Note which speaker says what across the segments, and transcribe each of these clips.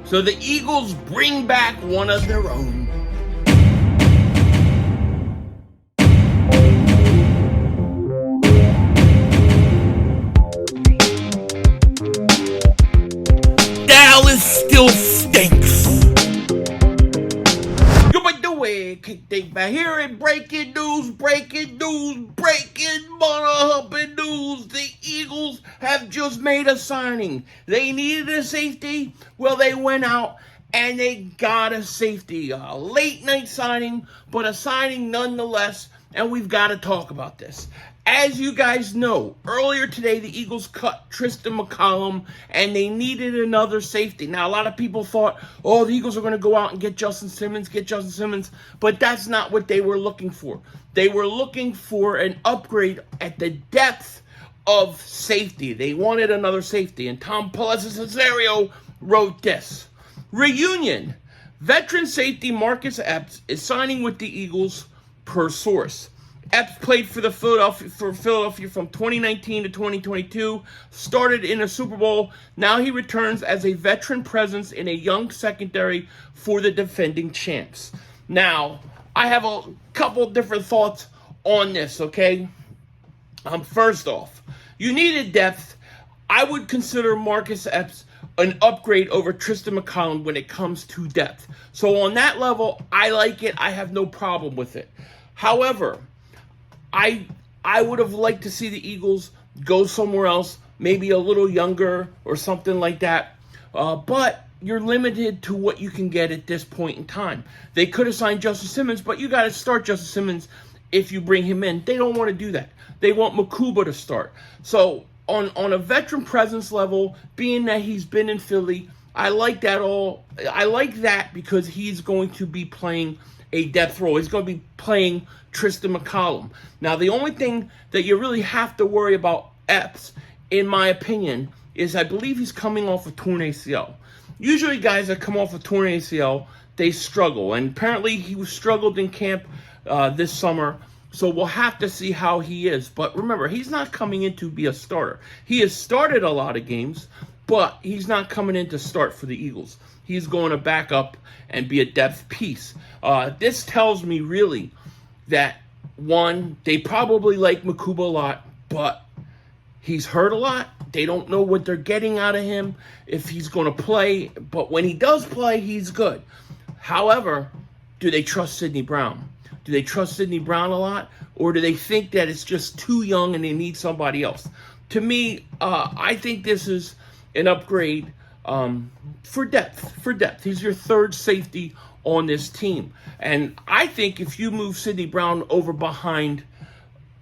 Speaker 1: So the Eagles bring back one of their own. Dallas still stinks. Yo, by the way, Dingbat here in breaking news, breaking mother-humping news. The Eagles have just made a signing. They needed a safety. Well, they went out and they got a safety. A late night signing, but a signing nonetheless. And we've got to talk about this. As you guys know, earlier today, the Eagles cut Tristan McCollum, and they needed another safety. Now, a lot of people thought, oh, the Eagles are going to go out and get Justin Simmons, but that's not what they were looking for. They were looking for an upgrade at the depth of safety. They wanted another safety, and Tom Pelissero wrote this. Reunion. Veteran safety Marcus Epps is signing with the Eagles per source. Epps played for Philadelphia from 2019 to 2022, started in a Super Bowl. Now he returns as a veteran presence in a young secondary for the defending champs. Now, I have a couple different thoughts on this, okay? First off, you needed depth. I would consider Marcus Epps an upgrade over Tristan McCollum when it comes to depth. So on that level, I like it. I have no problem with it. However, I would have liked to see the Eagles go somewhere else, maybe a little younger or something like that. But you're limited to what you can get at this point in time. They could have signed Justin Simmons, but you got to start Justin Simmons if you bring him in. They don't want to do that. They want Mukuba to start. So on a veteran presence level, being that he's been in Philly, I like that all. I like that because he's going to be playing a depth role. He's going to be playing Tristan McCollum. Now, the only thing that you really have to worry about Epps, in my opinion, is I believe he's coming off a torn ACL. Usually guys that come off a torn ACL, they struggle. And apparently he struggled in camp this summer. So we'll have to see how he is. But remember, he's not coming in to be a starter. He has started a lot of games, but he's not coming in to start for the Eagles. He's going to back up and be a depth piece. This tells me really that, one, they probably like Mukuba a lot, but he's hurt a lot. They don't know what they're getting out of him, if he's going to play. But when he does play, he's good. However, do they trust Sidney Brown? Do they trust Sidney Brown a lot? Or do they think that it's just too young and they need somebody else? To me, I think this is an upgrade for depth. He's your third safety on this team. And I think if you move Sidney Brown over behind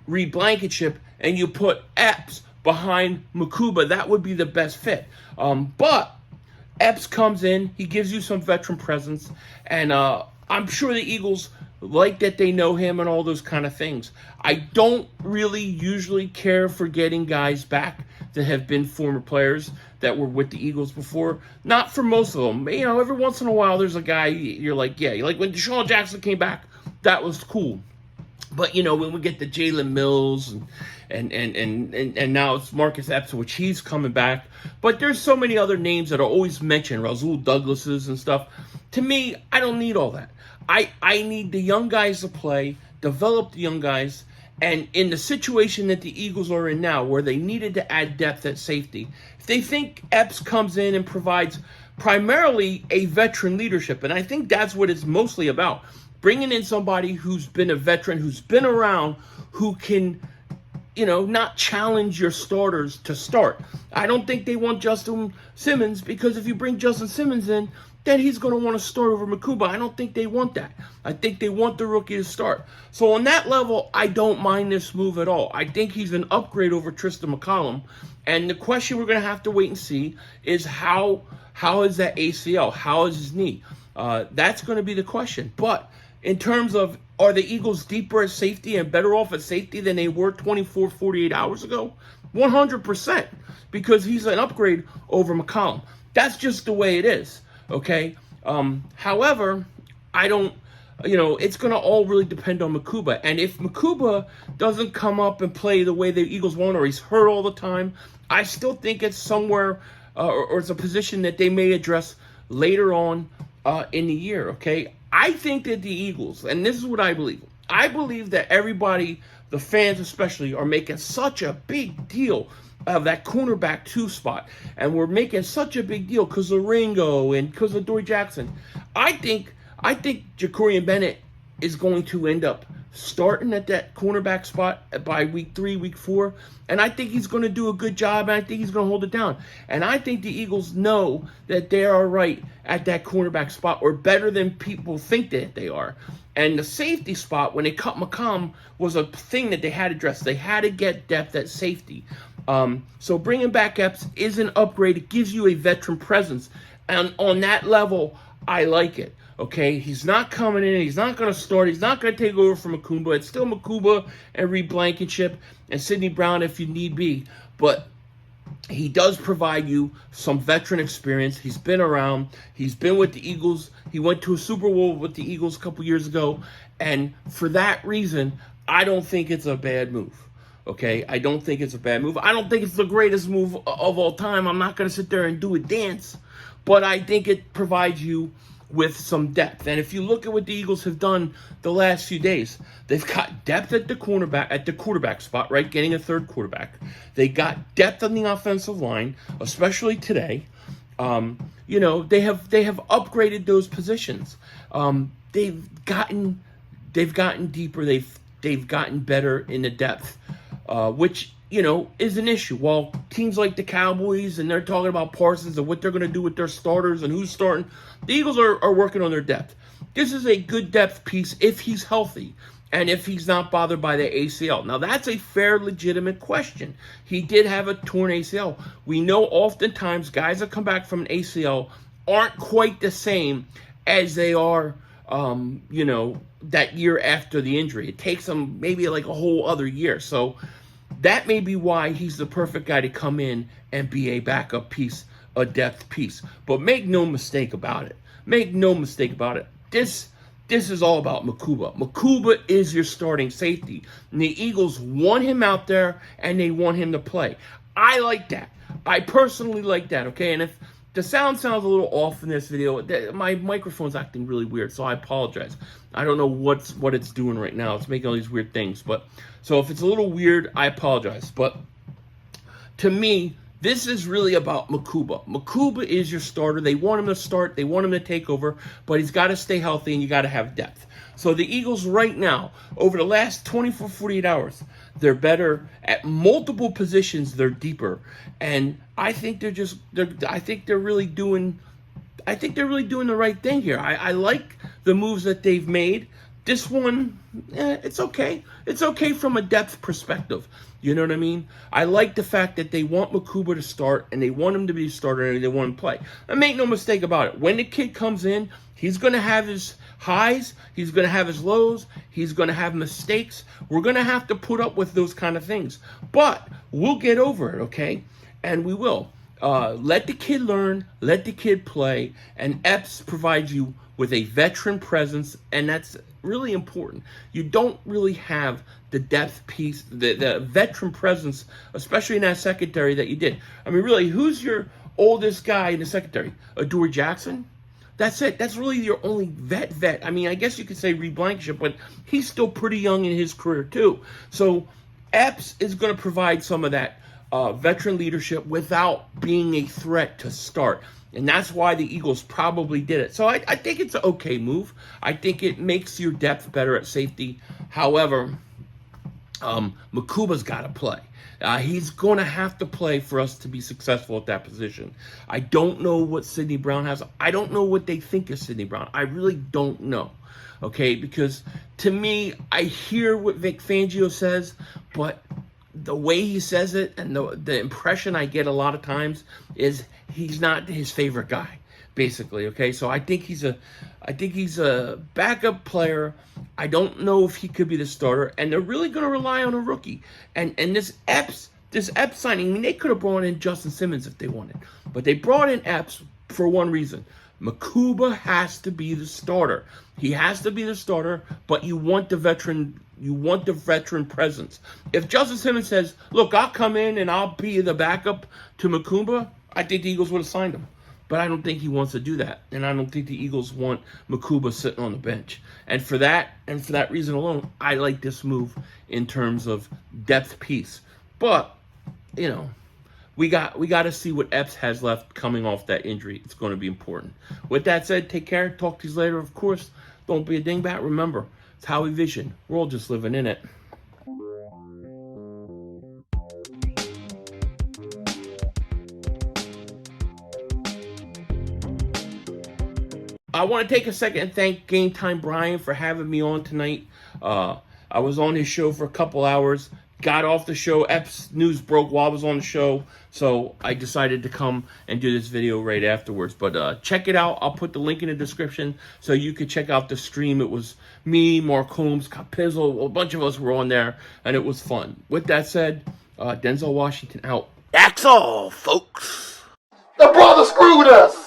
Speaker 1: Reed Blankenship and you put Epps behind Mukuba, that would be the best fit. But Epps comes in, he gives you some veteran presence, and I'm sure the Eagles like that they know him and all those kind of things. I don't really usually care for getting guys back that have been former players that were with the Eagles before. Not for most of them. You know, every once in a while there's a guy you're like, yeah. Like when Deshaun Jackson came back, that was cool. But, you know, when we get to Jalen Mills and now it's Marcus Epps, which he's coming back. But there's so many other names that are always mentioned, Rasul Douglas's and stuff. To me, I don't need all that. I need the young guys to play, develop the young guys, and in the situation that the Eagles are in now, where they needed to add depth at safety, if they think Epps comes in and provides primarily a veteran leadership, and I think that's what it's mostly about, bringing in somebody who's been a veteran, who's been around, who can, you know, not challenge your starters to start. I don't think they want Justin Simmons, because if you bring Justin Simmons in, then he's going to want to start over Mukuba. I don't think they want that. I think they want the rookie to start. So on that level, I don't mind this move at all. I think he's an upgrade over Tristan McCollum. And the question we're going to have to wait and see is how is that ACL? How is his knee? That's going to be the question. But in terms of, are the Eagles deeper at safety and better off at safety than they were 24, 48 hours ago? 100%. Because he's an upgrade over McCollum. That's just the way it is. Okay. However, I don't, it's going to all really depend on Mukuba. And if Mukuba doesn't come up and play the way the Eagles want, or he's hurt all the time, I still think it's somewhere, or it's a position that they may address later on in the year, okay? I think that the Eagles, and this is what I believe that everybody, the fans especially, are making such a big deal of that cornerback 2 spot. And we're making such a big deal because of Ringo and because of Dory Jackson. I think Jacorian Bennett is going to end up starting at that cornerback spot by week 3, week 4. And I think he's going to do a good job, and I think he's going to hold it down. And I think the Eagles know that they are right at that cornerback spot, or better than people think that they are. And the safety spot, when they cut McCollum, was a thing that they had to address. They had to get depth at safety. So bringing back Epps is an upgrade. It gives you a veteran presence. And on that level, I like it. Okay, he's not coming in. He's not going to start. He's not going to take over from Mukuba. It's still Mukuba and Reed Blankenship and Sidney Brown if you need be. But he does provide you some veteran experience. He's been around. He's been with the Eagles. He went to a Super Bowl with the Eagles a couple years ago. And for that reason, I don't think it's a bad move. Okay, I don't think it's a bad move. I don't think it's the greatest move of all time. I'm not going to sit there and do a dance. But I think it provides you with some depth. And if you look at what the Eagles have done the last few days, they've got depth at the quarterback spot, right? Getting a third quarterback. They got depth on the offensive line, especially today. They have upgraded those positions. They've gotten deeper. They've gotten better in the depth, which is an issue. While teams like the Cowboys, and they're talking about Parsons and what they're going to do with their starters and who's starting, the Eagles are working on their depth. This is a good depth piece if he's healthy and if he's not bothered by the ACL. Now, that's a fair, legitimate question. He did have a torn ACL. We know oftentimes guys that come back from an ACL aren't quite the same as they are, that year after the injury. It takes them maybe like a whole other year. So that may be why he's the perfect guy to come in and be a backup piece, a depth piece. But make no mistake about it. This is all about Mukuba. Mukuba is your starting safety. And the Eagles want him out there, and they want him to play. I like that. I personally like that, okay? And if the sound sounds a little off in this video, my microphone's acting really weird, so I apologize. I don't know what it's doing right now. It's making all these weird things. But so if it's a little weird, I apologize. But to me, this is really about Mukuba. Mukuba is your starter. They want him to start. They want him to take over. But he's got to stay healthy, and you got to have depth. So the Eagles right now, over the last 24, 48 hours, they're better at multiple positions. They're deeper. And I think they're really doing the right thing here. I like the moves that they've made. This one, it's okay. It's okay from a depth perspective. You know what I mean? I like the fact that they want Mukuba to start, and they want him to be a starter, and they want him to play. And make no mistake about it. When the kid comes in, he's going to have his highs. He's going to have his lows. He's going to have mistakes. We're going to have to put up with those kind of things. But we'll get over it, okay? And we will. Let the kid learn. Let the kid play. And Epps provides you with a veteran presence, and that's really important. You don't really have the depth piece, the veteran presence, especially in that secondary that you did. I mean, really, who's your oldest guy in the secondary? Dory Jackson? That's it. That's really your only vet. I mean, I guess you could say Reed Blankenship, but he's still pretty young in his career too. So Epps is going to provide some of that veteran leadership without being a threat to start. And that's why the Eagles probably did it. So I think it's an okay move. I think it makes your depth better at safety. However, Mukuba's got to play. He's going to have to play for us to be successful at that position. I don't know what Sidney Brown has. I don't know what they think of Sidney Brown. I really don't know. Okay, because to me, I hear what Vic Fangio says, but the way he says it and the impression I get a lot of times is he's not his favorite guy, basically. Okay, so I think he's a backup player. I don't know if he could be the starter, and they're really going to rely on a rookie. And this Epps signing, I mean, they could have brought in Justin Simmons if they wanted, but they brought in Epps for one reason. Mukuba has to be the starter. He has to be the starter, but you want the veteran presence. If Justin Simmons says, look, I'll come in and I'll be the backup to Mukuba, I think the Eagles would have signed him. but I don't think he wants to do that. And I don't think the Eagles want Mukuba sitting on the bench. And for that reason alone, I like this move in terms of depth piece. But, you know, we got to see what Epps has left coming off that injury. It's going to be important. With that said, take care. Talk to you later. Of course, don't be a dingbat. Remember, it's how we vision. We're all just living in it. I want to take a second and thank Game Time Brian for having me on tonight. I was on his show for a couple hours, got off the show. Epps news broke while I was on the show, so I decided to come and do this video right afterwards. But check it out. I'll put the link in the description so you can check out the stream. It was me, Mark Holmes, Pizzle, a bunch of us were on there, and it was fun. With that said, Denzel Washington out. That's all, folks.
Speaker 2: The brother screwed us.